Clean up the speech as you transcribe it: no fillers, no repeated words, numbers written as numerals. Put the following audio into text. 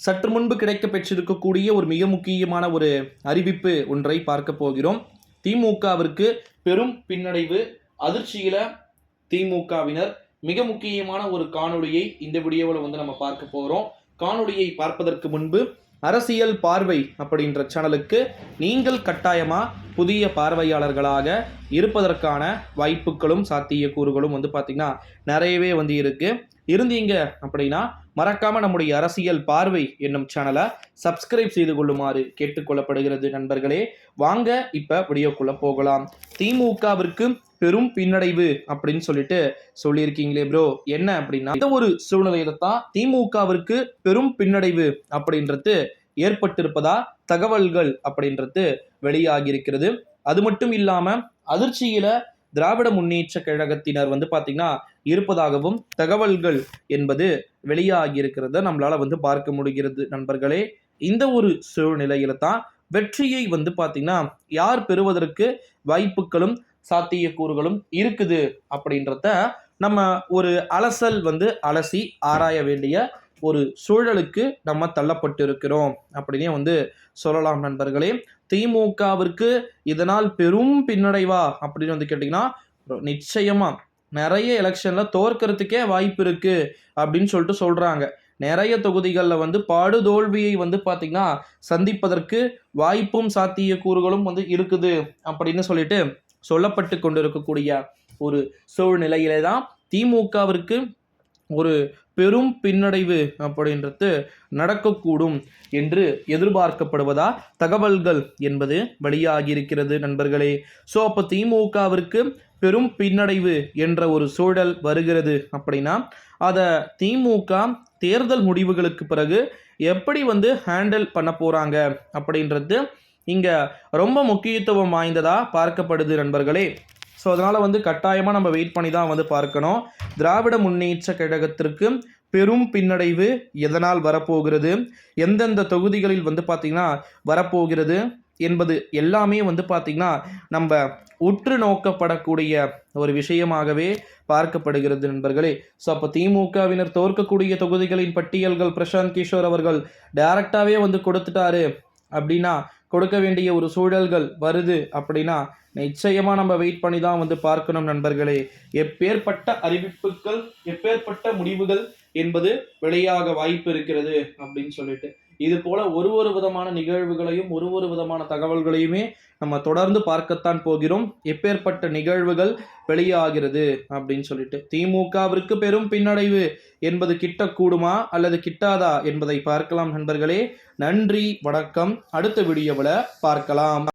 சற்று முன்பு கிடைக்க பெற்றிருக்கக்கூடிய ஒரு மிக முக்கியமான ஒரு அறிவிப்பு ஒன்றை பார்க்க போகிறோம். திமுகவிற்கு பெரும் பின்னடைவு, அதிர்ச்சியில திமுகவினர். மிக முக்கியமான ஒரு காணொளியை இந்த வீடியோவில் நம்ம பார்க்க போகிறோம். காணொளியை பார்ப்பதற்கு முன்பு அரசியல் பார்வை அப்படின்ற சேனலுக்கு நீங்கள் கட்டாயமாக புதிய பார்வையாளர்களாக இருப்பதற்கான வாய்ப்புகளும் சாத்தியக்கூறுகளும் பார்த்தீங்கன்னா நிறையவே இருந்தீங்க அப்படின்னா மறக்காம நம்முடைய அரசியல் பார்வை என்னும் சேனலை சப்ஸ்கிரைப் செய்து கொள்ளுமாறு கேட்டுக்கொள்ளப்படுகிறது. நண்பர்களே, வாங்க இப்ப வீடியோக்குள்ள போகலாம். திமுகவிற்கு பெரும் பின்னடைவு அப்படின்னு சொல்லியிருக்கீங்களே ப்ரோ, என்ன அப்படின்னா இந்த ஒரு சூழ்நிலையில தான் திமுகவிற்கு பெரும் பின்னடைவு அப்படின்றது ஏற்பட்டிருப்பதா தகவல்கள் அப்படின்றது வெளியாகி இருக்கிறது. அது மட்டும் இல்லாம அதிர்ச்சியில திராவிட முன்னேற்ற கழகத்தினர் பாத்தீங்கன்னா இருப்பதாகவும் தகவல்கள் என்பது வெளியாகி இருக்கிறத நம்மளால பார்க்க முடிகிறது. நண்பர்களே, இந்த ஒரு சூழ்நிலையில தான் வெற்றியை பாத்தீங்கன்னா யார் பெறுவதற்கு வாய்ப்புகளும் சாத்தியக்கூறுகளும் இருக்குது அப்படின்றத நம்ம ஒரு அலசல் அலசி ஆராய வேண்டிய ஒரு சூழலுக்கு நம்ம தள்ளப்பட்டு இருக்கிறோம் அப்படின்னே சொல்லலாம். நண்பர்களே, திமுகவிற்கு இதனால் பெரும் பின்னடைவா அப்படின்னு கேட்டீங்கன்னா நிச்சயமா நிறைய எலெக்ஷன்ல தோற்கறதுக்கே வாய்ப்பு இருக்கு அப்படின்னு சொல்றாங்க. நிறைய தொகுதிகளில் படுதோல்வியை பாத்தீங்கன்னா சந்திப்பதற்கு வாய்ப்பும் சாத்தியக்கூறுகளும் இருக்குது அப்படின்னு சொல்லப்பட்டு கொண்டிருக்கக்கூடிய ஒரு சூழ்நிலையிலே தான் திமுகவிற்கு ஒரு பெரும் பின்னடைவு அப்படின்றது நடக்கக்கூடும் என்று எதிர்பார்க்கப்படுவதா தகவல்கள் என்பது வெளியாகி இருக்கிறது. நண்பர்களே, ஸோ அப்போ திமுகவிற்கு பெரும் பின்னடைவு என்ற ஒரு சூழல் வருகிறது அப்படின்னா அதை திமுக தேர்தல் முடிவுகளுக்கு பிறகு எப்படி ஹேண்டில் பண்ண போறாங்க அப்படின்றது இங்க ரொம்ப முக்கியத்துவம் வாய்ந்ததா பார்க்கப்படுது. நண்பர்களே, ஸோ அதனால் கட்டாயமாக நம்ம வெயிட் பண்ணி தான் பார்க்கணும். திராவிட முன்னேற்ற கழகத்திற்கு பெரும் பின்னடைவு எதனால் வரப்போகிறது, எந்தெந்த தொகுதிகளில் பார்த்திங்கன்னா வரப்போகிறது என்பது எல்லாமே பார்த்திங்கன்னா நம்ம உற்று நோக்கப்படக்கூடிய ஒரு விஷயமாகவே பார்க்கப்படுகிறது. நண்பர்களே, ஸோ அப்போ திமுகவினர் தோற்கக்கூடிய தொகுதிகளின் பட்டியல்கள் பிரசாந்த் கிஷோர் அவர்கள் டைரக்டாகவே கொடுத்துட்டாரு அப்படின்னா, கொடுக்க வேண்டிய ஒரு சூழல்கள் வருது அப்படின்னா நிச்சயமா நம்ம வெயிட் பண்ணி தான் பார்க்கணும். நண்பர்களே, எப்பேற்பட்ட அறிவிப்புகள், எப்பேற்பட்ட முடிவுகள் என்பது வெளியாக வாய்ப்பு இருக்கிறது அப்படின்னு இது போல ஒரு விதமான நிகழ்வுகளையும் ஒரு விதமான தகவல்களையுமே நம்ம தொடர்ந்து பார்க்கத்தான் போகிறோம். எப்பேற்பட்ட நிகழ்வுகள் வெளியாகிறது அப்படின்னு திமுகவிற்கு பெரும் பின்னடைவு என்பது கிட்டக்கூடுமா அல்லது கிட்டாதா என்பதை பார்க்கலாம். நண்பர்களே, நன்றி, வணக்கம். அடுத்த வீடியோவில் பார்க்கலாம்.